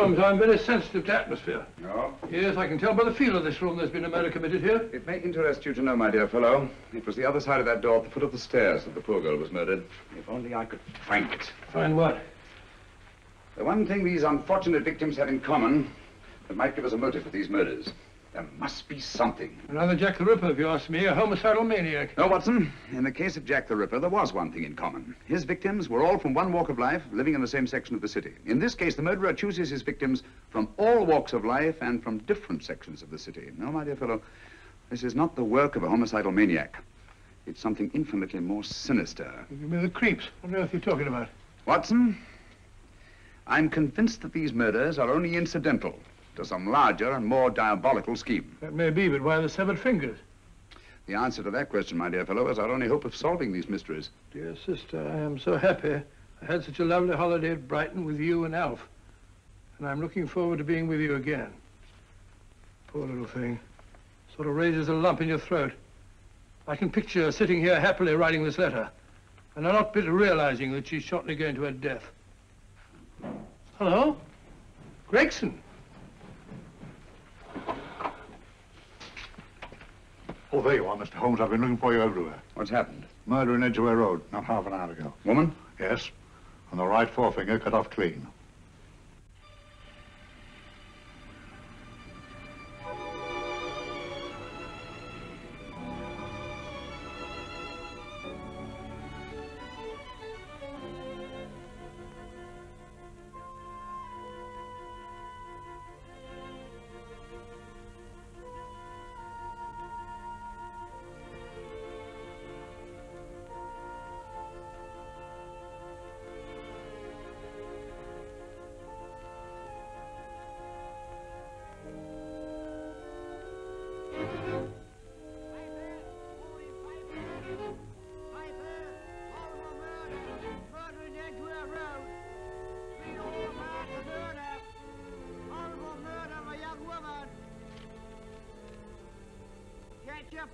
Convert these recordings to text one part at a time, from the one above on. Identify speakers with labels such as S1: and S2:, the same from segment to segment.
S1: Holmes, I'm very sensitive to atmosphere.
S2: No?
S1: Yes, I can tell by the feel of this room there's been a murder committed here.
S2: It may interest you to know, my dear fellow, it was the other side of that door at the foot of the stairs that the poor girl was murdered. If only I could find it.
S1: Find what?
S2: The one thing these unfortunate victims had in common that might give us a motive for these murders. There must be something.
S1: Another Jack the Ripper, if you ask me, a homicidal maniac.
S2: No, Watson. In the case of Jack the Ripper, there was one thing in common. His victims were all from one walk of life, living in the same section of the city. In this case, the murderer chooses his victims from all walks of life and from different sections of the city. No, my dear fellow, this is not the work of a homicidal maniac. It's something infinitely more sinister.
S1: You mean the creeps? What on earth are you talking about?
S2: Watson, I'm convinced that these murders are only incidental to some larger and more diabolical scheme.
S1: That may be, but why the severed fingers?
S2: The answer to that question, my dear fellow, is our only hope of solving these mysteries.
S1: Dear sister, I am so happy. I had such a lovely holiday at Brighton with you and Alf. And I'm looking forward to being with you again. Poor little thing. Sort of raises a lump in your throat. I can picture her sitting here happily writing this letter. And I'm not bit realizing that she's shortly going to her death. Hello? Gregson.
S3: Oh, there you are, Mr. Holmes. I've been looking for you everywhere.
S2: What's happened?
S3: Murder in Edgware Road, not half an hour ago.
S2: Woman?
S3: Yes. And the right forefinger cut off clean.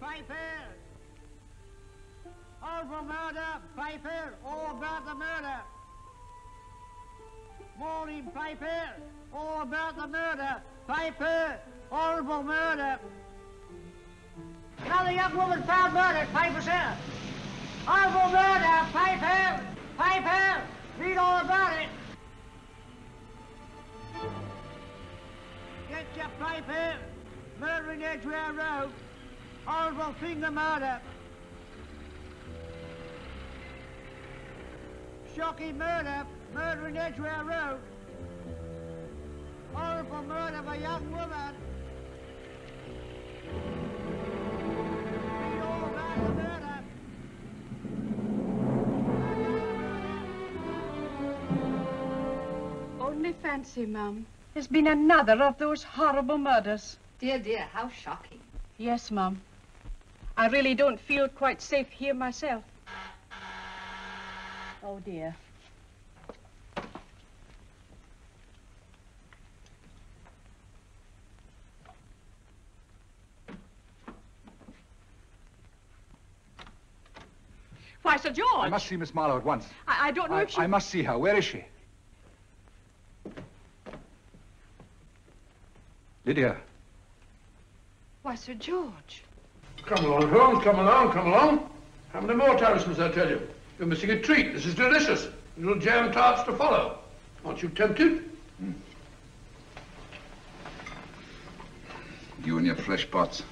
S4: Piper! All for murder, Piper! All about the murder! Morning, Piper! All about the murder, Piper! All for murder! Another young woman found murdered, Piper, sir! All for murder, Piper! Piper! Read all about it! Get your Piper! Murder in Edgware Road! Horrible finger murder. Shocking murder. Murder in Edgware Road. Horrible murder of a young woman. Read all about the murder.
S5: Only fancy, Mum. There's been another of those horrible murders.
S6: Dear, dear, how shocking.
S5: Yes, Mum. I really don't feel quite safe here myself. Oh, dear.
S7: Why, Sir George!
S8: I must see Miss Marlowe at once.
S7: I don't know if she...
S8: I must see her. Where is she? Lydia.
S5: Why, Sir George.
S1: Come along, Holmes, come along, come along. How many more times must I tell you? You're missing a treat. This is delicious. Little jam tarts to follow. Aren't you tempted?
S2: You and your flesh pots.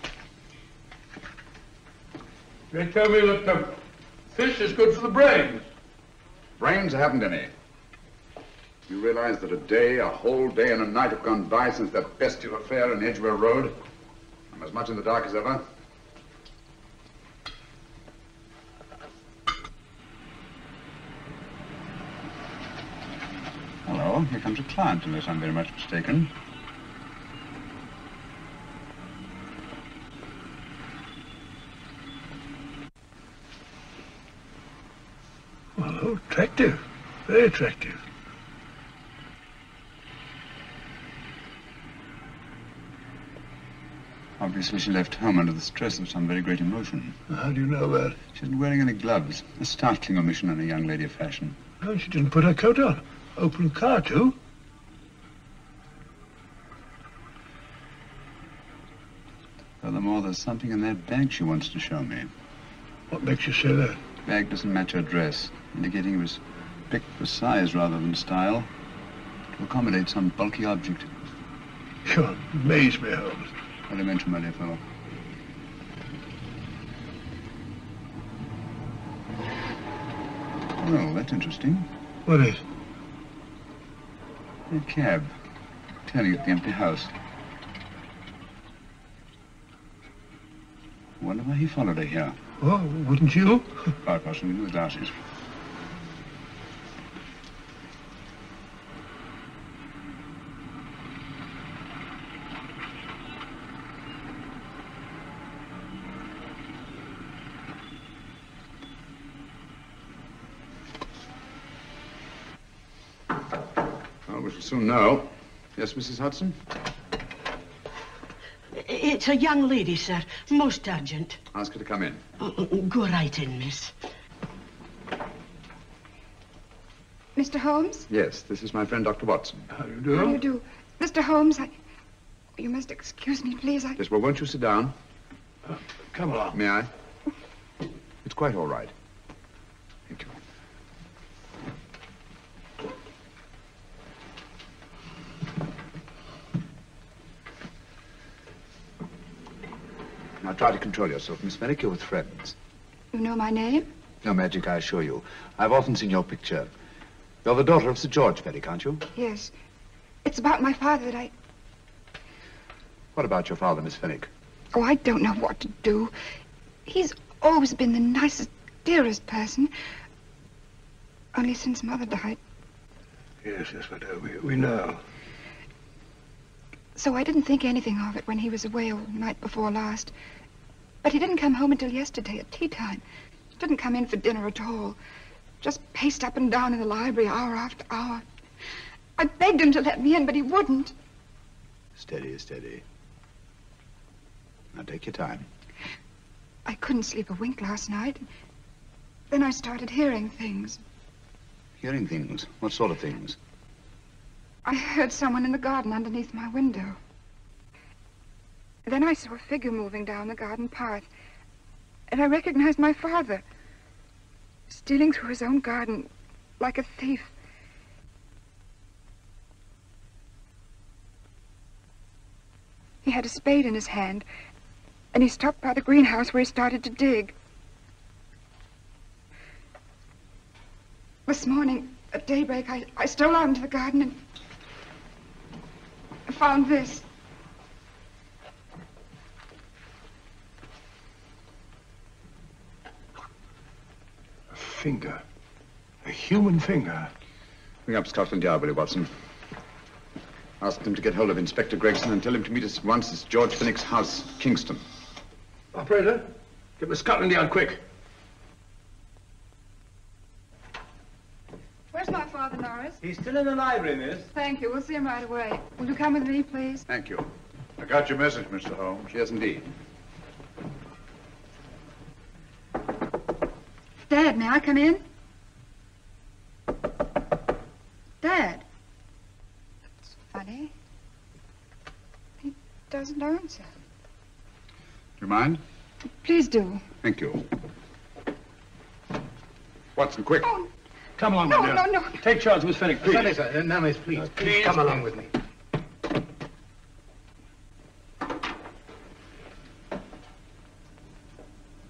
S1: They tell me that fish is good for the brains.
S2: Brains haven't any. You realize that a whole day and a night have gone by since that bestial affair in Edgware Road? I'm as much in the dark as ever. Hello, here comes a client, unless I'm very much mistaken.
S1: Well, attractive. Very attractive.
S2: Obviously, she left home under the stress of some very great emotion.
S1: How do you know that?
S2: She isn't wearing any gloves. A startling omission in a young lady of fashion.
S1: Oh, she didn't put her coat on. Open car, too.
S2: Furthermore, there's something in that bag she wants to show me.
S1: What makes you say that?
S2: The bag doesn't match her dress, indicating it was picked for size rather than style, to accommodate some bulky object.
S1: You amaze me, Holmes.
S2: What do you mention, my dear fellow? Well, that's interesting.
S1: What is?
S2: A cab, turning at the empty house. Wonder why he followed her here.
S1: Oh, wouldn't you?
S2: Right, Watson, give me the glasses. Well, we shall soon know. Yes, Mrs. Hudson?
S9: It's a young lady, sir. Most urgent.
S2: Ask her to come in.
S9: Go right in, miss.
S10: Mr. Holmes?
S2: Yes, this is my friend, Dr. Watson.
S1: How do you do?
S10: How do you do? Mr. Holmes, you must excuse me, please.
S2: Yes, well, won't you sit down?
S1: Come along.
S2: May I? It's quite all right. Thank you. Now try to control yourself, Miss Merrick. You're with friends.
S10: You know my name?
S2: No magic, I assure you. I've often seen your picture. You're the daughter of Sir George Merrick, aren't you?
S10: Yes. It's about my father that
S2: What about your father, Miss Fenwick?
S10: Oh, I don't know what to do. He's always been the nicest, dearest person. Only since Mother died.
S1: Yes, we do. We know.
S10: So I didn't think anything of it when he was away all night before last. But he didn't come home until yesterday at tea time. He didn't come in for dinner at all. Just paced up and down in the library hour after hour. I begged him to let me in, but he wouldn't.
S2: Steady, steady. Now take your time.
S10: I couldn't sleep a wink last night. Then I started hearing things.
S2: Hearing things? What sort of things?
S10: I heard someone in the garden underneath my window. Then I saw a figure moving down the garden path. And I recognized my father. Stealing through his own garden like a thief. He had a spade in his hand. And he stopped by the greenhouse where he started to dig. This morning, at daybreak, I stole out into the garden and found this.
S1: A finger. A human finger.
S2: Bring up Scotland Yard, will you, Watson? Ask them to get hold of Inspector Gregson and tell him to meet us at once at George Fenwick's house, Kingston.
S1: Operator, get me Scotland Yard quick.
S10: Where's my father, Norris?
S8: He's still in the library, miss.
S10: Thank you. We'll see him right away. Will you come with me, please?
S2: Thank you.
S3: I got your message, Mr. Holmes.
S2: Yes, indeed.
S10: Dad, may I come in? Dad. That's funny. He doesn't answer.
S2: Do you mind?
S10: Please do.
S2: Thank you. Watson, quick.
S10: Oh,
S1: Come along,
S10: no,
S1: my dear.
S10: no, no.
S1: Take charge, Miss Fenwick, please.
S8: Sorry, sir. Now, miss, please. Please come along with me.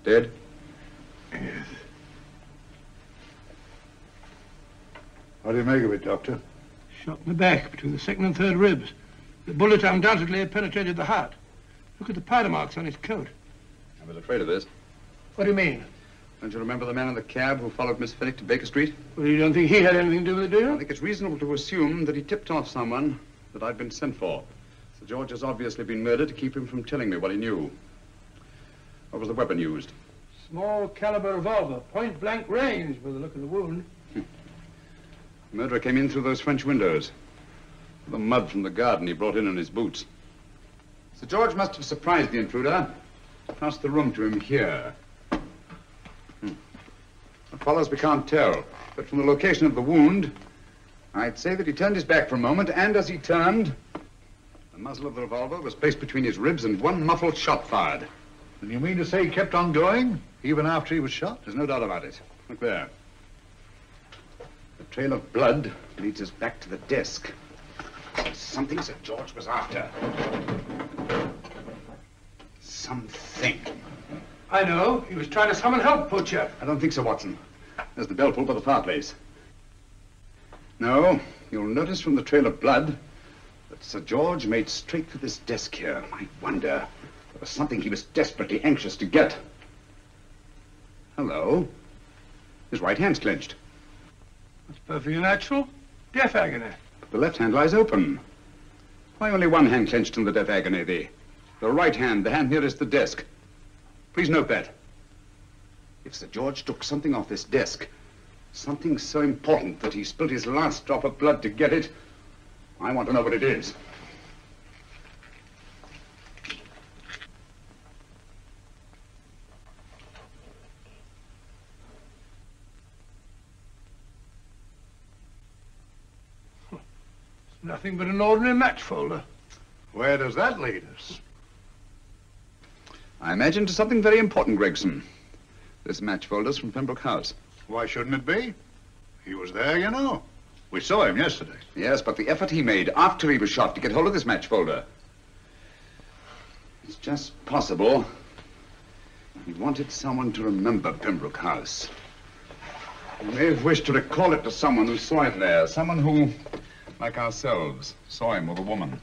S2: Dead?
S1: Yes.
S3: What do you make of it, Doctor?
S1: Shot in the back, between the second and third ribs. The bullet undoubtedly had penetrated the heart. Look at the powder marks on his coat.
S2: I was afraid of this.
S1: What do you mean?
S2: Don't you remember the man in the cab who followed Miss Fenwick to Baker Street?
S1: Well, you don't think he had anything to do with it, do
S2: I
S1: you?
S2: think it's reasonable to assume that he tipped off someone that I'd been sent for. Sir George has obviously been murdered to keep him from telling me what he knew. What was the weapon used?
S1: Small caliber revolver, point blank range by the look of the wound.
S2: The murderer came in through those French windows. The mud from the garden he brought in his boots. Sir George must have surprised the intruder. Passed the room to him here. What follows we can't tell. But from the location of the wound, I'd say that he turned his back for a moment, and as he turned, The muzzle of the revolver was placed between his ribs and one muffled shot fired.
S3: And you mean to say he kept on going, even after he was shot?
S2: There's no doubt about it. Look there. The trail of blood leads us back to the desk. Something Sir George was after. Something.
S1: I know. He was trying to summon help, poor chap.
S2: I don't think so, Watson. There's the bell pull by the fireplace. No, you'll notice from the trail of blood that Sir George made straight for this desk here. I wonder. There was something he was desperately anxious to get. Hello. His right hand's clenched.
S1: That's perfectly natural. Death agony.
S2: But the left hand lies open. Why only one hand clenched in the death agony? The right hand, the hand nearest the desk. Please note that. If Sir George took something off this desk, something so important that he spilled his last drop of blood to get it, I want to know what it is.
S1: It's nothing but an ordinary match folder.
S3: Where does that lead us?
S2: I imagine to something very important, Gregson. This match folder's from Pembroke House.
S3: Why shouldn't it be? He was there, you know. We saw him yesterday.
S2: Yes, but the effort he made after he was shot to get hold of this match folder. It's just possible he wanted someone to remember Pembroke House. He may have wished to recall it to someone who saw it there. Someone who, like ourselves, saw him with a woman.